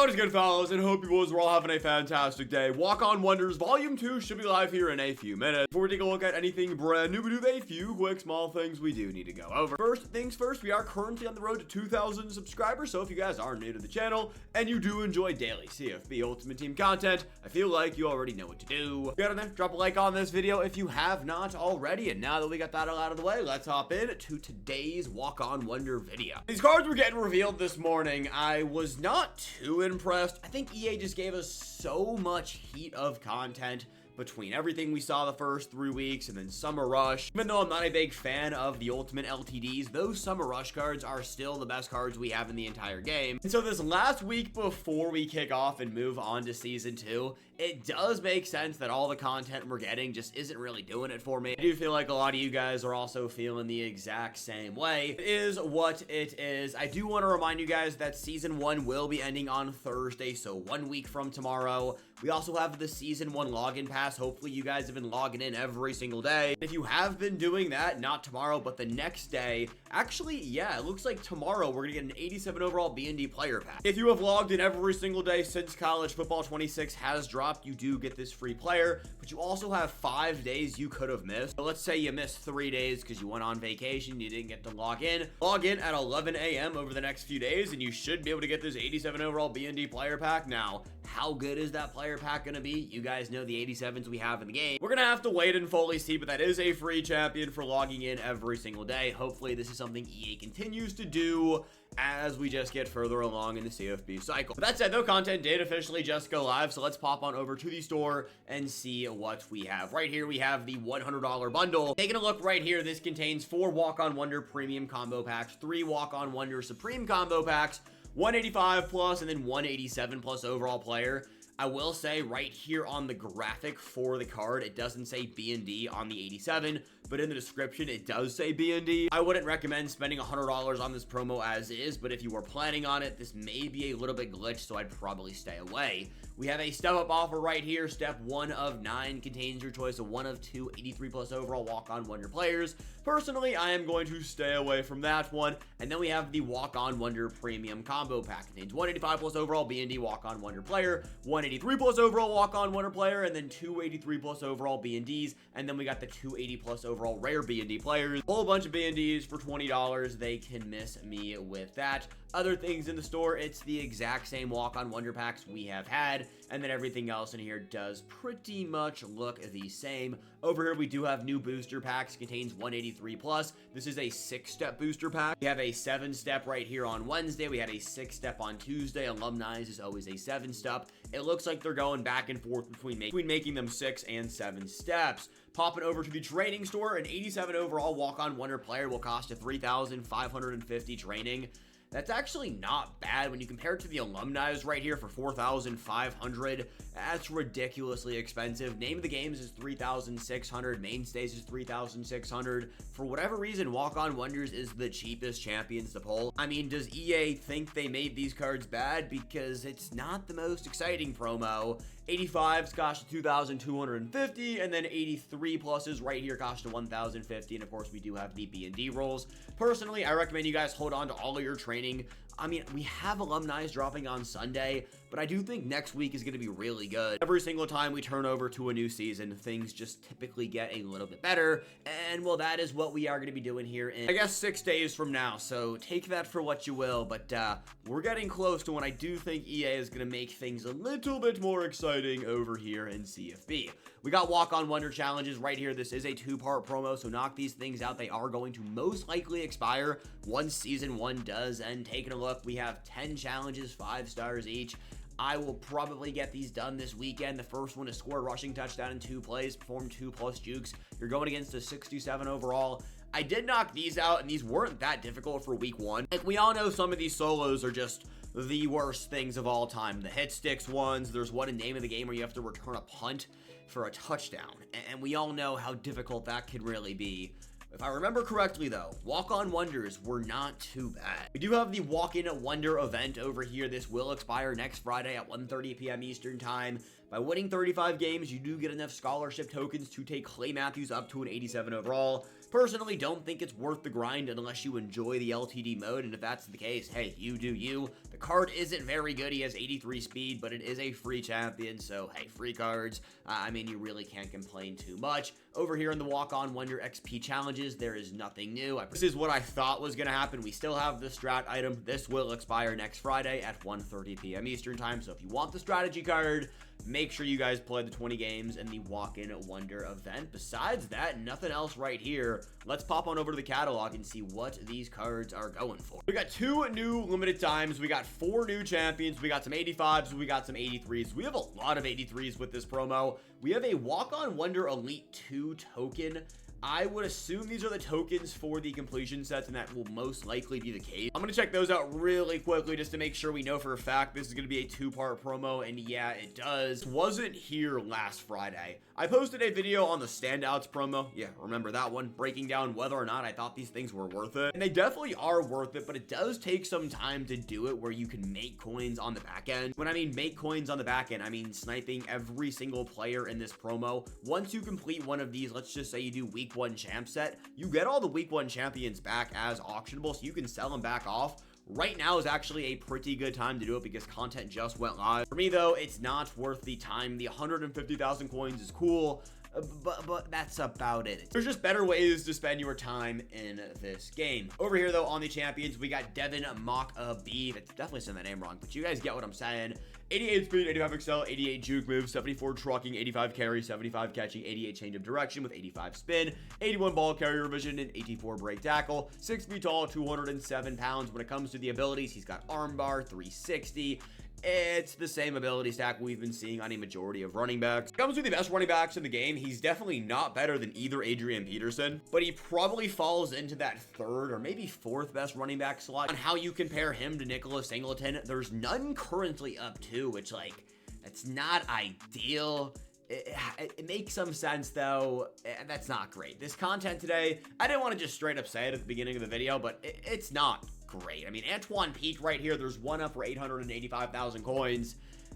What is good, fellas, and hope you boys are all having a fantastic day. Walk-On Wonders Volume 2 should be live here in a few minutes. Before we take a look at anything brand new, we do have a few quick small things we do need to go over. First things first, we are currently on the road to 2,000 subscribers, so if you guys are new to the channel and you do enjoy daily CFB Ultimate Team content, I feel like you already know what to do. Get on there, drop a like on this video if you have not already, and now that we got that all out of the way, let's hop in to today's Walk-On Wonder video. These cards were getting revealed this morning. I was not too impressed. I think EA just gave us so much heat of content between everything we saw the first 3 weeks and then Summer Rush. Even though I'm not a big fan of the Ultimate LTDs, those Summer Rush cards are still the best cards we have in the entire game. And so this last week before we kick off and move on to Season 2, it does make sense that all the content we're getting just isn't really doing it for me. I do feel like a lot of you guys are also feeling the exact same way. It is what it is. I do want to remind you guys that Season 1 will be ending on Thursday, so 1 week from tomorrow. We also have the Season 1 login pass. Hopefully you guys have been logging in every single day. If you have been doing that, not tomorrow, but the next day, actually, yeah, it looks like tomorrow we're gonna get an 87 overall B&D player pack. If you have logged in every single day since College Football 26 has dropped, you do get this free player, but you also have 5 days you could have missed. So let's say you missed 3 days because you went on vacation, you didn't get to log in. Log in at 11 a.m. over the next few days, and you should be able to get this 87 overall B&D player pack. Now, how good is that player pack gonna be? You guys know the 87s we have in the game. We're gonna have to wait and fully see, but that is a free champion for logging in every single day. Hopefully this is something EA continues to do as we just get further along in the CFB cycle. With that said, though, content did officially just go live, so let's pop on over to the store and see what we have. Right here, we have the $100 bundle. Taking a look right here, this contains 4 Walk-On Wonder Premium Combo Packs, 3 Walk-On Wonder Supreme Combo Packs, 185 plus, and then 187 plus overall player. I will say right here on the graphic for the card, it doesn't say B&D on the 87, but in the description, it does say B&D. I wouldn't recommend spending $100 on this promo as is, but if you were planning on it, this may be a little bit glitched, so I'd probably stay away. We have a step-up offer right here. Step 1 of 9 contains your choice of 1 of 2 83 plus overall Walk-On Wonder players. Personally, I am going to stay away from that one. And then we have the Walk-On Wonder Premium Combo Pack. Contains 185 plus overall B&D Walk-On Wonder player, 183 plus overall Walk-On Wonder player, and then 283 plus overall B&Ds. And then we got the 280 plus overall rare B&D players. A whole bunch of B&Ds for $20. They can miss me with that. Other things in the store, it's the exact same Walk-On Wonder packs we have had, and then everything else in here does pretty much look the same. Over here, we do have new booster packs. Contains 183 plus. This is a 6-step booster pack. We have a 7-step right here on Wednesday. We had a 6-step on Tuesday. Alumni is always a 7-step. It looks like they're going back and forth between making them 6 and 7 steps. Popping over to the trading store, an 87 overall Walk-On Wonder player will cost you 3,550 training. That's actually not bad when you compare it to the Alumni's right here for 4,500. That's ridiculously expensive. Name of the games is 3,600. Mainstays is 3,600. For whatever reason, Walk-On Wonders is the cheapest champions to pull. I mean, does EA think they made these cards bad? Because it's not the most exciting promo. 85s cost you 2,250, and then 83 pluses right here cost you 1,050, and of course we do have the B&D rolls. Personally, I recommend you guys hold on to all of your training. I mean, we have Alumni's dropping on Sunday, but I do think next week is going to be really good. Every single time we turn over to a new season, things just typically get a little bit better, and well, that is what we are going to be doing here in, I guess, 6 days from now, so take that for what you will, but we're getting close to when I do think EA is going to make things a little bit more exciting over here in CFB. We got Walk-On Wonder challenges right here. This is a 2-part promo, so knock these things out. They are going to most likely expire once Season 1 does end. Taking a look, we have 10 challenges, 5 stars each. I will probably get these done this weekend. The first one is score a rushing touchdown in 2 plays, perform 2 plus jukes. You're going against a 67 overall. I did knock these out, and these weren't that difficult for week 1. Like, we all know some of these solos are just the worst things of all time. The hit sticks ones, there's one in Name of the Game where you have to return a punt for a touchdown, and we all know how difficult that can really be. If I remember correctly, though, Walk-On Wonders were not too bad. We do have the Walk-In Wonder event over here. This will expire next Friday at 1:30 p.m. Eastern Time. By winning 35 games, you do get enough scholarship tokens to take Clay Matthews up to an 87 overall. Personally, don't think it's worth the grind unless you enjoy the LTD mode, and if that's the case, hey, you do you. The card isn't very good. He has 83 speed, but it is a free champion, so hey, free cards. I mean, you really can't complain too much. Over here in the Walk-On Wonder XP challenges, there is nothing new. This is what I thought was going to happen. We still have the strat item. This will expire next Friday at 1:30 p.m. Eastern time, so if you want the strategy card, make sure you guys play the 20 games in the Walk-In Wonder event. Besides that, nothing else right here. Let's pop on over to the catalog and see what these cards are going for. We got 2 new limited times. We got 4 new champions. We got some 85s. We got some 83s. We have a lot of 83s with this promo. We have a Walk-On Wonder Elite 2 token. I would assume these are the tokens for the completion sets, and that will most likely be the case. I'm going to check those out really quickly just to make sure we know for a fact this is going to be a 2-part promo, and yeah, it does. Wasn't here last Friday. I posted a video on the standouts promo. Yeah, remember that one? Breaking down whether or not I thought these things were worth it. And they definitely are worth it, but it does take some time to do it where you can make coins on the back end. When I mean make coins on the back end, I mean sniping every single player in this promo. Once you complete one of these, let's just say you do week 1 champ set, you get all the week 1 champions back as auctionable, so you can sell them back off. Right now is actually a pretty good time to do it because content just went live. For me though, it's not worth the time. The 150,000 coins is cool, but that's about it. There's just better ways to spend your time in this game. Over here though, on the champions, we got Devin Mock-A-B. That's definitely saying that name wrong, but you guys get what I'm saying. 88 speed, 85 excel, 88 juke move, 74 trucking, 85 carry, 75 catching, 88 change of direction with 85 spin, 81 ball carrier vision, and 84 break tackle. 6 feet tall, 207 pounds. When it comes to the abilities, he's got armbar, 360. It's the same ability stack we've been seeing on a majority of running backs. Comes to the best running backs in the game. He's definitely not better than either Adrian Peterson, but he probably falls into that 3rd or maybe 4th best running back slot. On how you compare him to Nicholas Singleton, there's none currently up to, which like, it's not ideal. It makes some sense though, and that's not great. This content today, I didn't want to just straight up say it at the beginning of the video, but it's not great. I mean, Antoine Peak right here, there's one up for 885,000 coins.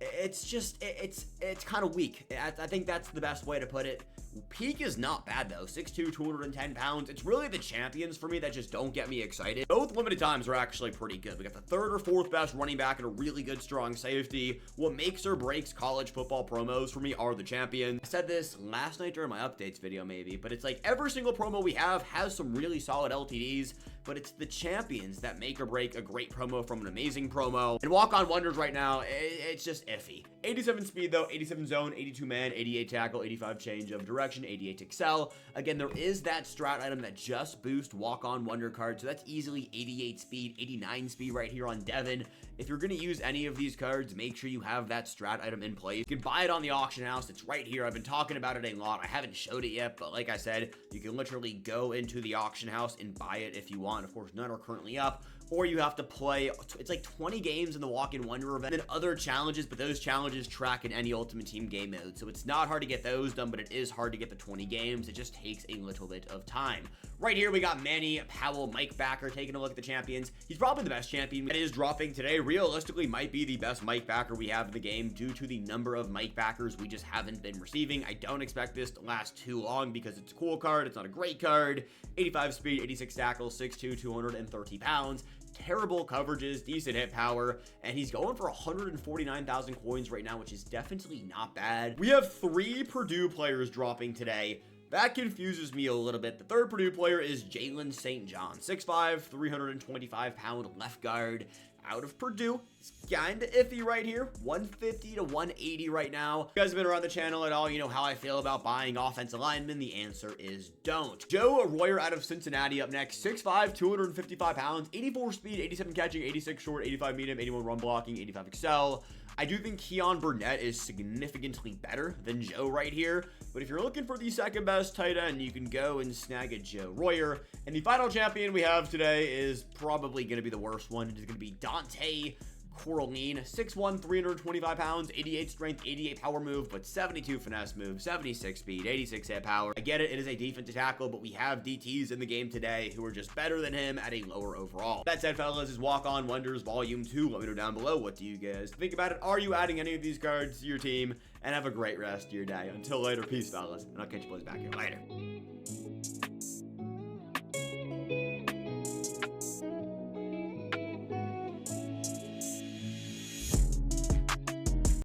It's just, it's kind of weak. I think that's the best way to put it. Peak is not bad though, 6'2", 210 pounds. It's really the champions for me that just don't get me excited. Both limited times are actually pretty good. We got the 3rd or 4th best running back and a really good strong safety. What makes or breaks college football promos for me are the champions. I said this last night during my updates video maybe, but it's like every single promo we have has some really solid LTDs, but it's the champions that make or break a great promo from an amazing promo. And Walk-On Wonders right now, it's just iffy. 87 speed though, 87 zone, 82 man, 88 tackle, 85 change of direction, 88 excel. Again, there is that strat item that just boosts Walk-On Wonder cards, so that's easily 88 speed, 89 speed right here on Devin. If you're going to use any of these cards, make sure you have that strat item in place. You can buy it on the auction house. It's right here. I've been talking about it a lot. I haven't showed it yet, but like I said, you can literally go into the auction house and buy it if you want. Of course, none are currently up. Or you have to play, it's like 20 games in the Walk-In Wonder event, and then other challenges, but those challenges track in any Ultimate Team game mode. So it's not hard to get those done, but it is hard to get the 20 games. It just takes a little bit of time. Right here, we got Manny Powell, Mike Backer, taking a look at the champions. He's probably the best champion that is dropping today. Realistically, might be the best Mike Backer we have in the game due to the number of Mike Backers we just haven't been receiving. I don't expect this to last too long because it's a cool card. It's not a great card. 85 speed, 86 tackle, 6'2", 230 pounds. Terrible coverages, decent hit power, and he's going for 149,000 coins right now, which is definitely not bad. We have 3 Purdue players dropping today. That confuses me a little bit. The 3rd Purdue player is Jalen St. John, 6'5", 325 pound left guard out of Purdue. It's kind of iffy right here, 150 to 180 right now. If you guys have been around the channel at all, you know how I feel about buying offensive linemen. The answer is don't. Joe Royer out of Cincinnati up next, 6'5", 255 pounds, 84 speed, 87 catching, 86 short, 85 medium, 81 run blocking, 85 excel. I do think Keon Burnett is significantly better than Joe right here, but if you're looking for the 2nd best tight end, you can go and snag a Joe Royer. And the final champion we have today is probably going to be the worst one. It is going to be Dante Coraline, 6'1", 325 pounds, 88 strength, 88 power move, but 72 finesse move, 76 speed, 86 hit power. I get it, it is a defensive tackle, but we have DTs in the game today who are just better than him at a lower overall. That said, fellas, is Walk-On Wonders Volume 2. Let me know down below, what do you guys think about it? Are you adding any of these cards to your team? And have a great rest of your day. Until later, peace, fellas, and I'll catch you boys back here later.